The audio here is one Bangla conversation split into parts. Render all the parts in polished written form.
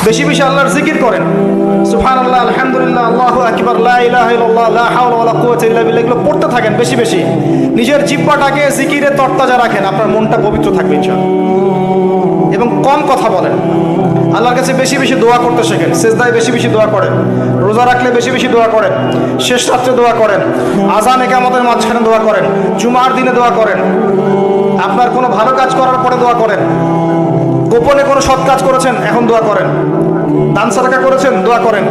বেশি বেশি আল্লাহর জিকির করেন, সুবহানাল্লাহ, আলহামদুলিল্লাহ, আল্লাহু আকবার, লা ইলাহা ইল্লাল্লাহ, লা হাওলা ওয়ালা কুওয়াতা ইল্লা বিল্লাহ, এগুলো পড়তে থাকেন বেশি বেশি। নিজের জিহ্বাটাকে জিকিরে তরতাজা রাখেন, আপনার মনটা পবিত্র থাকবে ইনশাআল্লাহ। এবং কম কথা বলেন, আল্লাহর কাছে বেশি বেশি দোয়া করতে শেখেন, সেজদায় বেশি বেশি দোয়া করেন, রোজা রাখলে বেশি বেশি দোয়া করেন, শেষ রাত্রে দোয়া করেন, আযান ইকামতের মাঝখানে দোয়া করেন, জুমার দিনে দোয়া করেন, আপনার কোনো ভালো কাজ করার পরে দোয়া করেন, গোপনে কোনো সৎ কাজ করেছেন এখন দোয়া করেন, দান সাদাকা করেছেন দোয়া করেন,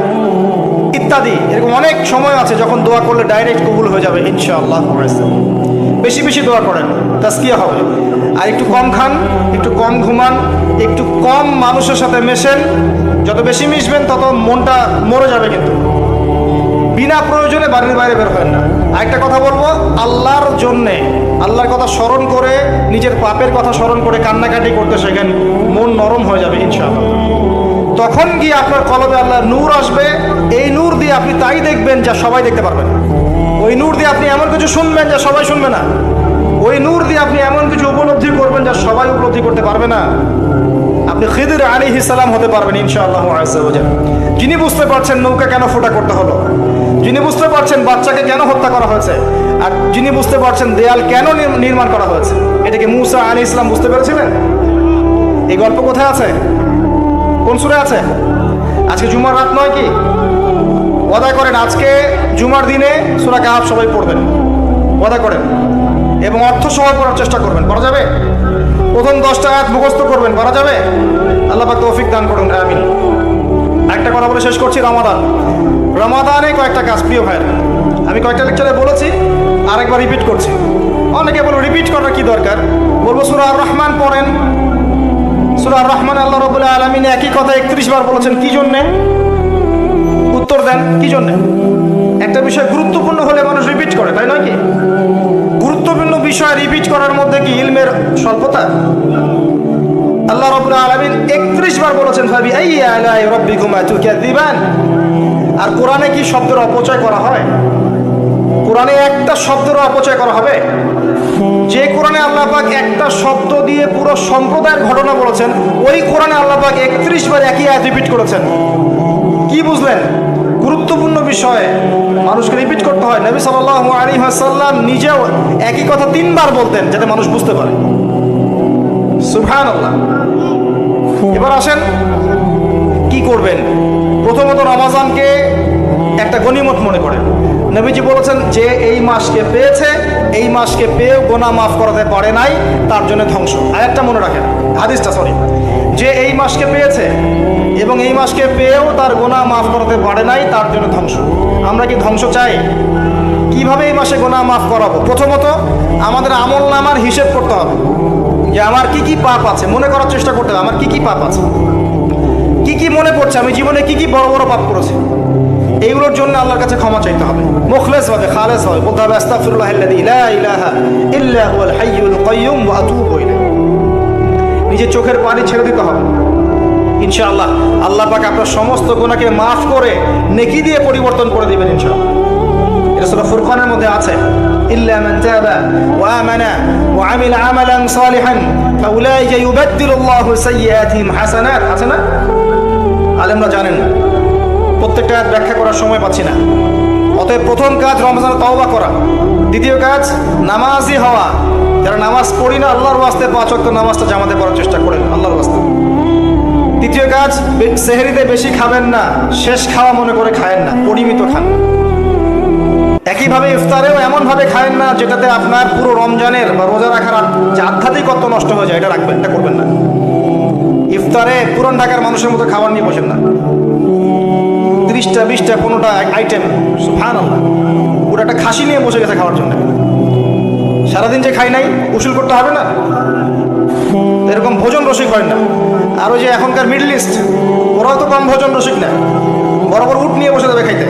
ইত্যাদি। এরকম অনেক সময় আছে যখন দোয়া করলে ডাইরেক্ট কবুল হয়ে যাবে ইনশাআল্লাহ। বেশি বেশি দোয়া করেন, তাজকিয়া হবে। আর একটু কম খান, একটু কম ঘুমান, একটু কম মানুষের সাথে মেশেন। যত বেশি মিশবেন তত মনটা মরে যাবে, কিন্তু বিনা প্রয়োজনে বাড়ির বাইরে বের হয় না। আরেকটা কথা বলবো, আল্লাহর জন্যে, আল্লাহর কথা স্মরণ করে, নিজের পাপের কথা স্মরণ করে কান্নাকাটি করতে শেখেন, মন নরম হয়ে যাবে ইনশাআল্লাহ। তখন গিয়ে আপনার কলবে আল্লাহর নূর আসবে। এই নূর দিয়ে আপনি তাই দেখবেন যা সবাই দেখতে পারবেন। ওই নূর দিয়ে আপনি এমন কিছু শুনবেন যা সবাই শুনবে না। ওই নূর দিয়ে আপনি এমন কিছু উপলব্ধি করবেন যা সবাই উপলব্ধি করতে পারবে না। আপনি খিদির আলাইহিস সালাম হতে পারবেন ইনশাআল্লাহ আযজা ওয়া জাল। যিনি বুঝতে পারছেন নৌকা কেন ফোটা করতে হলো, যিনি বুঝতে পারছেন বাচ্চাকে কেন হত্যা করা হয়েছে, আর যিনি বুঝতে পারছেন দেয়াল কেন নির্মাণ করা হয়েছে, এটাকে মুসা আলাইহিস সালাম বুঝতে পেরেছিলেন? এই গল্প কোথায় আছে? কোন সূরা আছে? আজকে জুমার রাত নয় কি? ওয়াদা করেন আজকে জুমার দিনে সূরা কাহফ সবাই পড়বেন, ওয়াদা করেন, এবং অর্থ সহ পড়ার চেষ্টা করবেন। করা যাবে? প্রথম 10টা আয়াত মুখস্থ করবেন, করা যাবে? আল্লাহ পাক তৌফিক দান করুন, আমিন। একটা কথা বলে শেষ করছি, রমাদানে কয়েকটা কাজ, প্রিয় ভাইয়ের, আমি কয়েকটা লেকচারে বলেছি, আরেকবার রিপিট করছি। অনেকে বলো রিপিট করার কি দরকার? বলবো সূরা আর রহমান পড়েন। সূরা আর রহমান আল্লাহ রাব্বুল আলামিন একই কথা 31 বার বলেছেন। কি জন্যে? উত্তর দেন, কি জন্যে? একটা বিষয় গুরুত্বপূর্ণ হলে মানুষ রিপিট করে, তাই নয় কি? গুরুত্বপূর্ণ বিষয় রিপিট করার মধ্যে কি ইলমের স্বল্পতা? আল্লাহ রাব্বুল আলামিন 31 বার বলেছেন ফাবিআইয়ি আলাই রাব্বিকুমা তুকাযিবান। আর কোরআনে কি শব্দের অপচয় করা হয়? কোরআনে একটা শব্দের অপচয় করা হবে? যে কোরআনে আল্লাহ পাক একটা শব্দ দিয়ে পুরো সম্প্রদায়ের ঘটনা বলেছেন, ওই কোরআনে আল্লাহ পাক 31 বার একই আয়াত রিপিট করেছেন। কি বুঝলেন? গুরুত্বপূর্ণ বিষয় মানুষকে রিপিট করতে হয়। নবী সাল্লাল্লাহু আলাইহি ওয়াসাল্লাম নিজেও একই কথা 3 বার বলতেন যাতে মানুষ বুঝতে পারে। সুবহানাল্লাহ। এবার আসেন কি করবেন। প্রথমত রমজানকে একটা গনিমত মনে করেন। নবীজি বলেছেন যে এই মাসকে পেয়েছে, এই মাসকে পেয়েও গুনাহ মাফ করাতে পারে নাই, তার জন্য ধ্বংস। আর একটা মনে রাখেন, হাদিসটা যে এই মাসকে পেয়েছে এবং এই মাসকে পেয়েও তার গুনাহ মাফ করাতে পারে নাই, তার জন্য ধ্বংস। আমরা কি ধ্বংস চাই? কিভাবে এই মাসে গুনাহ মাফ করাবো? প্রথমত আমাদের আমল নামার হিসেব করতে হবে যে আমার কি কি পাপ আছে, মনে করার চেষ্টা করতে হবে আমার কি কি পাপ আছে, কি কি মনে পড়ছে আমি জীবনে কি কি বড় বড় পাপ করেছি। এইগুলোর জন্য আল্লাহর কাছে ক্ষমা চাইতে হবে, মুখলেস ভাবে, খালেস ভাবে বলতে হবে আস্তাগফিরুল্লাহাল্লাযী লা ইলাহা ইল্লা হুয়াল হাইয়ুল কাইয়্যুম ওয়া আতুবু ইলাইহি। নিজের চোখের পানি ছেড়ে দিতে হবে। ইনশাআল্লাহ আল্লাহ পাক আপনার সমস্ত গুনাহকে মাফ করে নেকি দিয়ে পরিবর্তন করে দিবেন ইনশাআল্লাহ। এটা সূরা ফুরকানের মধ্যে আছে, ইল্লা মান তাবা ওয়া আমানা ওয়া আমিলা আমালান সালিহান ফাউলাইকা ইউবাদদিলুল্লাহু সাইয়্যাতিহিম হাসানাত। আছে না? আলেমরা জানেন, প্রত্যেকটা ব্যাখ্যা করার সময় পাচ্ছি না। অতএব প্রথম কাজ রমজানে তওবা করা, দ্বিতীয় কাজ নামাজি হওয়া। যারা নামাজ পড়ি না আল্লাহর ওয়াস্তে 5 ওয়াক্ত নামাজটা জামাতে পড়ার চেষ্টা করেন আল্লাহর ওয়াস্তে। তৃতীয় কাজ সেহরিতে বেশি খাবেন না, শেষ খাওয়া মনে করে খায়েন না, পরিমিত খান। একইভাবে ইফতারেও এমনভাবে খায়েন না যেটাতে আপনার পুরো রমজানের বা রোজা রাখার যে আধ্যাত্মিকত্ব নষ্ট হয়ে যায়, এটা রাখবেন, এটা করবেন না। ইফতারে পুরান ঢাকার মানুষের মতো খাবার নিয়ে বসেন না, 30টা 20টা 15টা আইটেম, সুবহানাল্লাহ। পুরো একটা খাসি নিয়ে বসে গেছে খাওয়ার জন্য। সারাদিন যে খাই নাই উসুল করতে হবে না, এরকম ভোজন রসিক হয় না। আর ওই যে এখনকার মিডল ইস্ট, ওরাও তো কম ভোজন রসিক না, বরাবর উট নিয়ে বসে যাবে খাইতে।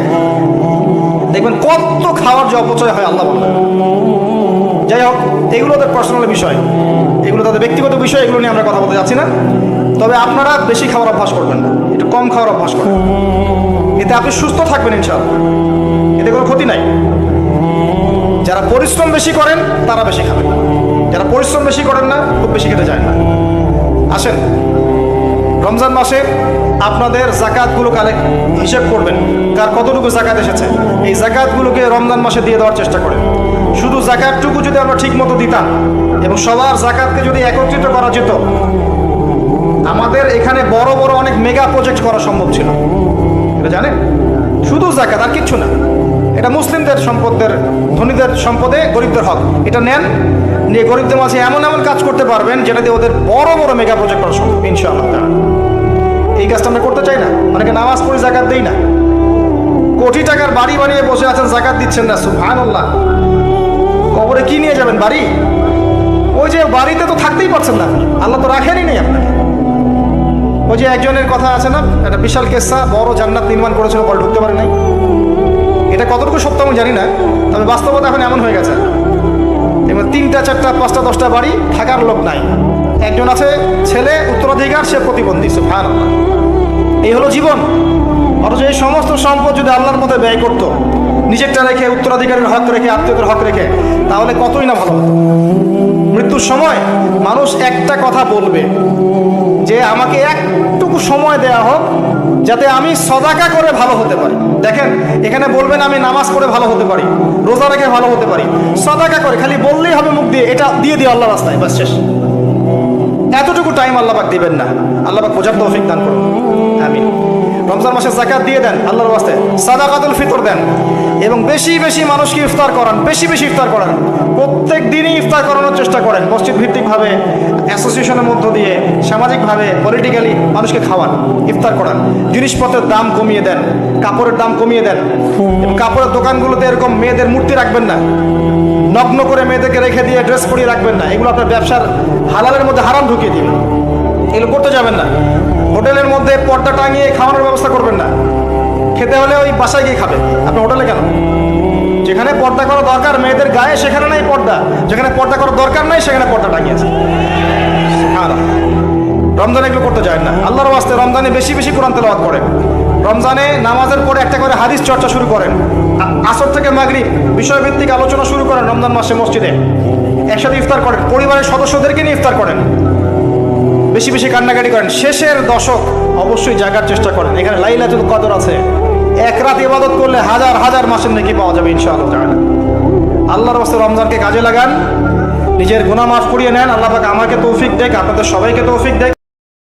দেখবেন কত খাওয়ার যে অপচয় হয় আল্লাহ বলবেন। যাই হোক, এগুলো তাদের পার্সোনাল বিষয়, এগুলো তাদের ব্যক্তিগত বিষয়, এগুলো নিয়ে আমরা কথা বলতে যাচ্ছি না। তবে আপনারা বেশি খাওয়ার অভ্যাস করবেন না, একটু কম খাওয়ার অভ্যাস করবেন। এতে আপনি সুস্থ থাকবেন ইনশাআল্লাহ, এতে কোনো ক্ষতি নাই। যারা পরিশ্রম বেশি করেন তারা বেশি খাবেন, যারা পরিশ্রম বেশি করেন না খুব বেশি খেতে চায় না। আসেন রমজান মাসে আপনাদের জাকাতগুলো কালেক্ট হিসেব করবেন, কার কতটুকু জাকাত এসেছে। এই জাকাতগুলোকে রমজান মাসে দিয়ে দেওয়ার চেষ্টা করেন। শুধু জাকাতটুকু যদি আমরা ঠিক মতো দিতাম এবং সবার জাকাতকে যদি একত্রিত করা যেত, আমাদের এখানে বড় বড় অনেক মেগা প্রজেক্ট করা সম্ভব ছিল। এটা জানেন, শুধু জাকাত আর কিচ্ছু না। এটা মুসলিমদের সম্পদের, ধনীদের সম্পদে গরিবদের হক। এটা নেন, নিয়ে গরিবদের মাঝে এমন এমন কাজ করতে পারবেন যেটা দিয়ে ওদের বড় বড় মেগা প্রজেক্ট করা সম্ভব ইনশাআল্লাহ। এই কাজটা আমরা করতে চাই না। অনেকে নামাজ পড়ে জাকাত দেই না, কোটি টাকার বাড়ি বানিয়ে বসে আছেন, জাকাত দিচ্ছেন না। সুবহানাল্লাহ। কবরে কি নিয়ে যাবেন? বাড়ি? ওই যে বাড়িতে তো থাকতেই পারছেন না, আল্লাহ তো রাখেনই নেই আপনাকে। ওই যে একজনের কথা আছে না, একটা বিশাল কেসা, বড় জান্নাত নির্মাণ করেছিল, পরে ঢুকতে পারে নাই। এটা কতটুকু সত্য আমি জানি না, তবে বাস্তবতা এখন এমন হয়ে গেছে। এবার 3টা 4টা 5টা 10টা বাড়ি, থাকার লোক নাই। একজন আছে ছেলে উত্তরাধিকার, সে প্রতিবন্ধী। সুবহানাল্লাহ। এই হলো জীবন। অথচ এই সমস্ত সম্পদ যদি আল্লাহর মধ্যে ব্যয় করতো, নিজেরটা রেখে, উত্তরাধিকারের হক রেখে, আত্মীয়দের হক রেখে, তাহলে কতই না ভালো হতো। মৃত্যুর সময় মানুষ একটা কথা বলবে যে আমাকে একটুকু সময় দেয়া হোক যাতে আমি সদাকা করে ভালো হতে পারি। দেখেন, এখানে বলবেন আমি নামাজ পড়ে ভালো হতে পারি, রোজা রেখে ভালো হতে পারি। সদাকা করে খালি বললেই হবে মুখ দিয়ে, এটা দিয়ে দিও আল্লাহ রাস্তায়, বাস শেষ। এতটুকু টাইম আল্লাহ পাক দিবেন না। আল্লাহ পাক বোঝার তৌফিক দান করুন, আমিন। রমজান মাসে যাকাত দিয়ে দেন, আল্লাহর ওয়াস্তে সাদাকাতুল ফিতর দেন, এবং বেশি বেশি মানুষকে ইফতার করান, বেশি বেশি ইফতার করান। প্রত্যেক দিনই ইফতার করানোর চেষ্টা করেন, মসজিদ ভিত্তিকভাবে, অ্যাসোসিয়েশনের মধ্য দিয়ে, সামাজিকভাবে, পলিটিক্যালি মানুষকে খাওয়ান, ইফতার করান। জিনিসপত্রের দাম কমিয়ে দেন, কাপড়ের দাম কমিয়ে দেন, এবং কাপড়ের দোকানগুলোতে এরকম মেয়েদের মূর্তি রাখবেন না, নগ্ন করে মেয়েদেরকে রেখে দিয়ে ড্রেস পরিয়ে রাখবেন না। এগুলো আপনার ব্যবসার হালালের মধ্যে হারাম ঢুকিয়ে দিবেন। এগুলো করতে যাবেন না। হোটেলের মধ্যে পর্দা টাঙিয়ে খাওয়ানোর ব্যবস্থা করবেন না। খেতে হলে ওই বাসায় গিয়ে খাবে, আপনি হোটেলে কেন? যেখানে পর্দা করা দরকার মেয়েদের গায়ে, সেখানে নাই পর্দা। যেখানে পর্দা করার দরকার নাই, সেখানে পর্দা টাঙিয়েছে। রমজানে এগুলো করতে যায় না। আল্লাহর ওয়াস্তে রমজানে বেশি বেশি কোরআন তেলাওয়াত করেন। রমজানে নামাজের পরে একটা করে হাদিস চর্চা শুরু করেন। আসর থেকে মাগরিব বিষয়ভিত্তিক আলোচনা শুরু করেন রমজান মাসে মসজিদে। একসাথে ইফতার করেন, পরিবারের সদস্যদেরকে নিয়ে ইফতার করেন, বেশি বেশি কান্নাকাটি করেন। শেষের দশক অবশ্যই জাগার চেষ্টা করেন। এখানে লাইলাতুল কদর আছে, এক রাত ইবাদত করলে হাজার হাজার মাসের নেকি পাওয়া যাবে ইনশাআল্লাহ তাআলা। আল্লাহর ওয়াস্তে রমজানকে কাজে লাগান, নিজের গুনাহ মাফ করিয়ে নেন। আল্লাহ পাক আমাকে তৌফিক দেখ, আপনাদের সবাইকে তৌফিক দেখ।